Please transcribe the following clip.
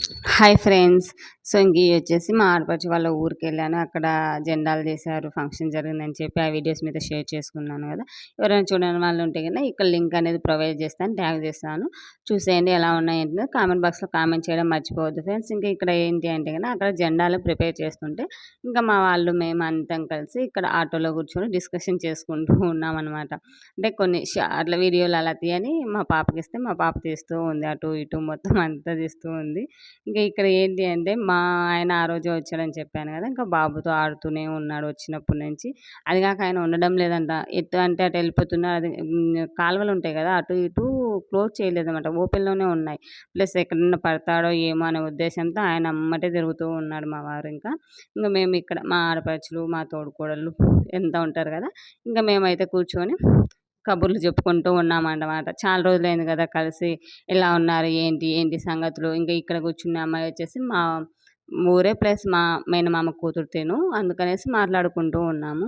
Hi friends. So, ఇంక ఇయొచ్చేసి మా ఆడపడుచు వాళ్ళ ఊరికెళ్ళాను. అక్కడ జెండాలు జేశారు. ఫంక్షన్ జరిగిందని చెప్పి ఆ వీడియోస్ మీతో షేర్ చేసుకున్నాను గదా! ఎవరైనా చూడని వాళ్ళుంటే గనక ఇక్కడ లింక్ అనేది ప్రొవైడ్ చేస్తాను. ట్యాగ్ చేస్తాను. చూసేయండి ఎలా ఉన్నాయి ఏంటిదో కామెంట్ బాక్స్‌లో కామెంట్ చేయడం మర్చిపోవద్దు ఫ్రెండ్స్. ఇంకా ఇక్కడ ఏంటి అంటే గనక అక్కడ జెండాలు ప్రిపేర్ చేస్తుంటే ఇంకా మా వాళ్ళు మేమంతం కలిసి ఇక్కడ ఆటోలో కూర్చొని డిస్కషన్ చేసుకుంటూ ఉన్నామనమాట. అంటే కొన్ని అట్లా వీడియోలు అలా తీయని మా పాపకిస్తే మా పాప తీస్తూ ఉంది. అటు ఇటు మొత్తం అంతా తీస్తూ ఉంది. ఇంకా ఇక్కడ ఏంటి అంటే, మా ఆయన ఆ రోజే వచ్చాడని చెప్పాను గదా! ఇంకా బాబుతో ఆడుతూనే ఉన్నాడు వచ్చినప్పటి నుంచి. అది గాక ఆయన ఉండడం లేదంట. ఎటు అంటే అటు వెళ్ళిపోతున్నారు. అది కాలువలుంటాయి గదా! అటు ఇటు క్లోజ్ చేయలేదనమాట. ఓపెన్‌లోనే ఉన్నాయి. ప్లస్ ఎక్కడన్నా పడతాడో ఏమో అనే ఉద్దేశంతో ఆయన ఎమ్మటే తిరుగుతూ ఉన్నాడు మా వారు ఇంకా. ఇంక మేమిక్కడ మా ఆడపడుచులు, మా తోడికోడళ్ళు ఎంత ఉంటారు గదా! ఇంక మేమైతే కూర్చొని కబుర్లు చెప్పుకుంటూ ఉన్నామన్నమాట. చాలా రోజులైంది గదా! కలిసి ఎలా ఉన్నారు? ఏంటి సంగతులు? ఇంకా ఇక్కడ కూర్చున్న అమ్మాయి వచ్చేసి మా ఊరే ప్లస్ మా మేనమామ కూతురు తిను. అందుకనేసి మాట్లాడుకుంటూ ఉన్నాము.